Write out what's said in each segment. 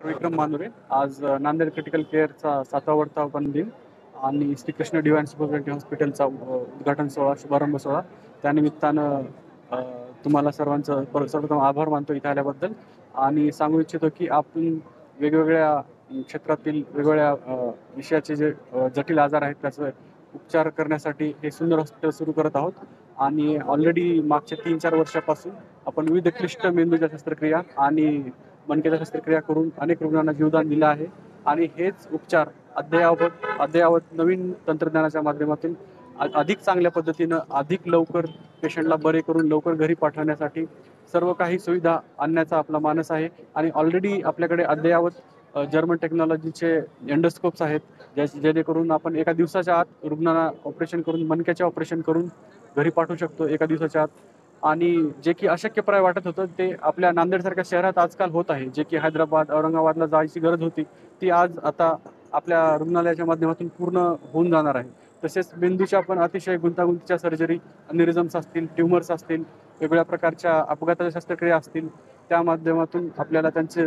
विक्रम मानुरे. आज नांदेड क्रिटिकल केअरचा 7वा वर्धापन दिन आणि श्रीकृष्ण डिवाइन स्पेशालिटी हॉस्पिटलचा उद्घाटन सोहळा, शुभारंभ सोहळा. त्यानिमित्तानं तुम्हाला सर्वांचं सर्वप्रथम आभार मानतो इथे आल्याबद्दल आणि सांगू इच्छितो की आपण वेगवेगळ्या क्षेत्रातील वेगवेगळ्या विषयाचे जे जटिल आजार आहेत त्याचं उपचार करण्यासाठी हे सुंदर हॉस्पिटल सुरू करत आहोत आणि ऑलरेडी मागच्या 3-4 वर्षापासून आपण विविध क्लिष्ट मेंदूच्या शस्त्रक्रिया आणि मणक्याच्या शस्त्रक्रिया करून अनेक रुग्णांना जीवदान दिलं आहे आणि हेच उपचार अद्ययावत नवीन तंत्रज्ञानाच्या माध्यमातून अधिक चांगल्या पद्धतीनं अधिक लवकर पेशंटला बरे करून लवकर घरी पाठवण्यासाठी सर्व काही सुविधा आणण्याचा आपला मानस आहे आणि ऑलरेडी आपल्याकडे अद्ययावत जर्मन टेक्नॉलॉजीचे एंडोस्कोप्स आहेत जेणेकरून आपण एका दिवसाच्या आत रुग्णांना ऑपरेशन करून मणक्याचे ऑपरेशन करून घरी पाठवू शकतो एका दिवसाच्या आत. आणि जे की अशक्यप्राय वाटत होतं ते आपल्या नांदेडसारख्या शहरात आजकाल होत आहे. जे की हैदराबाद औरंगाबादला जायची गरज होती ती आज आता आपल्या रुग्णालयाच्या माध्यमातून पूर्ण होऊन जाणार आहे. तसेच मेंदूच्या पण अतिशय गुंतागुंतीच्या सर्जरी, अनिरिझम्स असतील, ट्युमर्स असतील, वेगवेगळ्या प्रकारच्या अपघाताच्या शस्त्रक्रिया असतील त्या माध्यमातून आपल्याला त्यांचे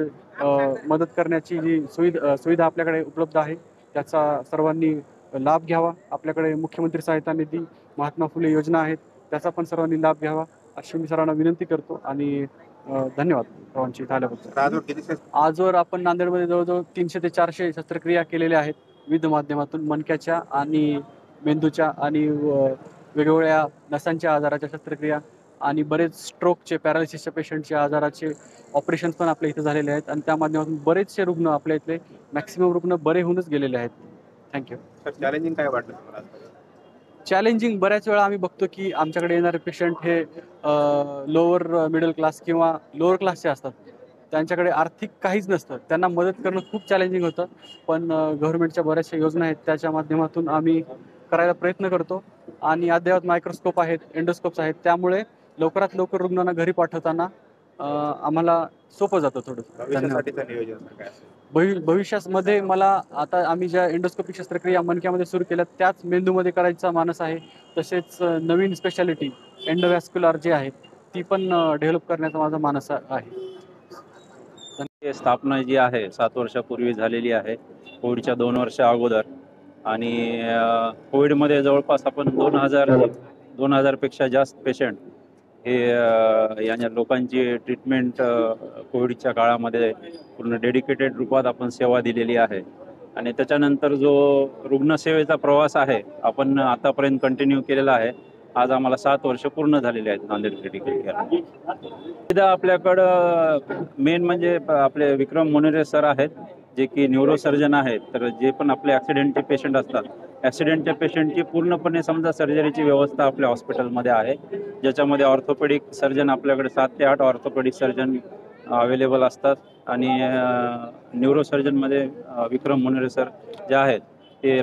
मदत करण्याची जी सुविधा आपल्याकडे उपलब्ध आहे त्याचा सर्वांनी लाभ घ्यावा. आपल्याकडे मुख्यमंत्री सहायता निधी, महात्मा फुले योजना आहेत त्याचा पण सर्वांनी लाभ घ्यावा अशी मी सर्वांना विनंती करतो आणि धन्यवाद सर्वांची इथं आल्याबद्दल. आजवर आपण नांदेडमध्ये जवळजवळ 300 ते 400 शस्त्रक्रिया केलेल्या आहेत विविध माध्यमातून मणक्याच्या आणि मेंदूच्या आणि वेगवेगळ्या नसांच्या आजाराच्या शस्त्रक्रिया आणि बरेच स्ट्रोकचे, पॅरालिसिसच्या पेशंटच्या आजाराचे ऑपरेशन्स पण आपल्या इथं झालेले आहेत आणि त्या माध्यमातून बरेचसे रुग्ण आपल्या इथले मॅक्सिमम रुग्ण बरे होऊनच गेलेले आहेत. थँक्यू. चॅलेंजिंग काय वाटलं तुम्हाला? चॅलेंजिंग बऱ्याच वेळा आम्ही बघतो की आमच्याकडे येणारे पेशंट हे लोअर मिडल क्लास किंवा लोअर क्लासचे असतात. त्यांच्याकडे आर्थिक काहीच नसतं. त्यांना मदत करणं खूप चॅलेंजिंग होतं. पण गव्हर्नमेंटच्या बऱ्याचशा योजना आहेत त्याच्या माध्यमातून आम्ही करायला प्रयत्न करतो आणि अद्ययावत मायक्रोस्कोप आहेत, एंडोस्कोप्स आहेत त्यामुळे लवकरात लवकर रुग्णांना घरी पाठवताना आम्हाला सोपं जातं थोडं. भविष्यामध्ये मला आता आम्ही ज्या एंडोस्कोपिक शस्त्रक्रिया मणक्यामध्ये सुरू केल्या त्याच मेंदूमध्ये करायचा मानस आहे. तसेच नवीन स्पेशालिटी एंडोव्हॅस्क्युलर जे आहे ती पण डेव्हलप करण्याचा माझा मानस आहे. स्थापना जी आहे 7 वर्षापूर्वी झालेली आहे, कोविडच्या 2 वर्ष अगोदर. आणि कोविडमध्ये जवळपास आपण 2000 पेक्षा जास्त पेशंट हे या लोकांची ट्रीटमेंट कोविडच्या काळामध्ये पूर्ण डेडिकेटेड रूपात आपण सेवा दिलेली आहे. आणि त्याच्यानंतर जो रुग्णसेवेचा प्रवास आहे आपण आतापर्यंत कंटिन्यू केलेला आहे. आज आम्हाला 7 वर्ष पूर्ण झालेले आहेत नांदेड क्रिटिकल केअर. आपल्याकडं मेन म्हणजे आपले विक्रम मोनेरे सर आहेत जे की न्यूरोसर्जन आहेत. तर जे पण आपले ॲक्सिडेंटचे पेशंट असतात, ॲक्सिडेंटच्या पेशंटची पूर्णपणे समजा सर्जरीची व्यवस्था आपल्या हॉस्पिटलमध्ये आहे, ज्याच्यामध्ये ऑर्थोपेडिक सर्जन आपल्याकडे 7 ते 8 ऑर्थोपेडिक सर्जन अवेलेबल असतात. आणि न्यूरोसर्जनमध्ये विक्रम मोनेरे सर जे आहेत ते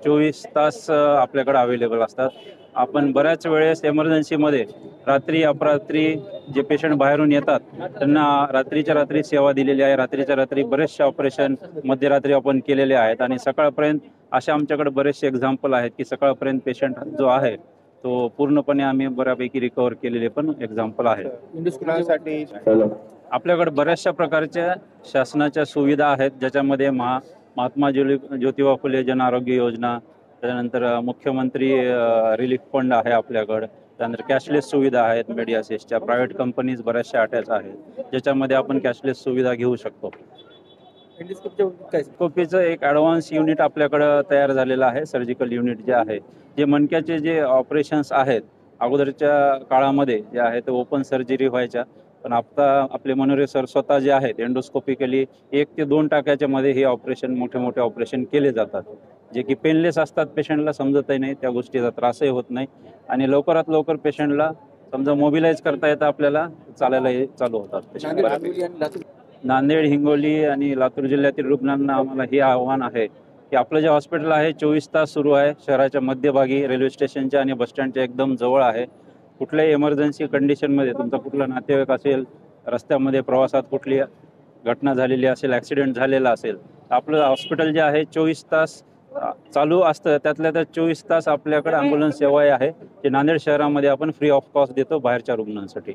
24 तास आपल्याकडे अवेलेबल असतात. आपण बऱ्याच वेळेस एमर्जन्सीमध्ये रात्री अपरात्री जे पेशंट बाहेरून येतात त्यांना रात्रीच्या रात्री सेवा दिलेली आहे. रात्रीच्या रात्री बरेचसे ऑपरेशन मध्यरात्री आपण केलेले आहेत आणि सकाळपर्यंत अशा आमच्याकडे बरेचसे एक्झाम्पल आहेत की सकाळपर्यंत पेशंट जो आहे तो पूर्णपणे आम्ही बऱ्यापैकी रिकवर केलेले पण एक्झाम्पल आहेत. आपल्याकडे बऱ्याचशा प्रकारच्या शासनाच्या सुविधा आहेत ज्याच्यामध्ये महात्मा ज्योतिबा फुले जन आरोग्य योजना, त्यानंतर मुख्यमंत्री रिलीफ फंड आहे आपल्याकडं, त्यानंतर कॅशलेस सुविधा आहेत. मेडियासिसच्या प्रायव्हेट कंपनीज बऱ्याचशा अटॅच आहेत ज्याच्यामध्ये आपण कॅशलेस सुविधा घेऊ शकतो. एंडोस्कोपीचं एक ॲडव्हान्स युनिट आपल्याकडं तयार झालेलं आहे, सर्जिकल युनिट जे आहे. जे मणक्याचे जे ऑपरेशन्स आहेत अगोदरच्या काळामध्ये जे आहे ते ओपन सर्जरी व्हायच्या, पण आता आपले मोनेरे सर स्वतः जे आहेत एंडोस्कोपिकली 1 ते 2 टाक्याच्या मध्ये हे ऑपरेशन मोठे ऑपरेशन केले जातात जे की पेनलेस असतात. पेशंटला समजतही नाही, त्या गोष्टीचा त्रासही होत नाही आणि लवकरात लवकर पेशंटला समजा मोबिलाइज करता येतं, आपल्याला चालायला चालू होतात. नांदेड, हिंगोली आणि लातूर जिल्ह्यातील रुग्णांना आम्हाला हे आव्हान आहे की आपलं जे हॉस्पिटल आहे 24 तास सुरू आहे. शहराच्या मध्यभागी रेल्वे स्टेशनच्या आणि बसस्टँडच्या एकदम जवळ आहे. कुठल्याही इमर्जन्सी कंडिशनमध्ये तुमचा कुठला नातेवाईक असेल, रस्त्यामध्ये प्रवासात कुठली घटना झालेली असेल, ॲक्सिडेंट झालेला असेल, आपलं हॉस्पिटल जे आहे 24 तास चालू असतं. त्यातल्या त्यात 24 तास आपल्याकडे ॲम्ब्युलन्स सेवा आहे जे नांदेड शहरामध्ये आपण फ्री ऑफ कॉस्ट देतो बाहेरच्या रुग्णांसाठी.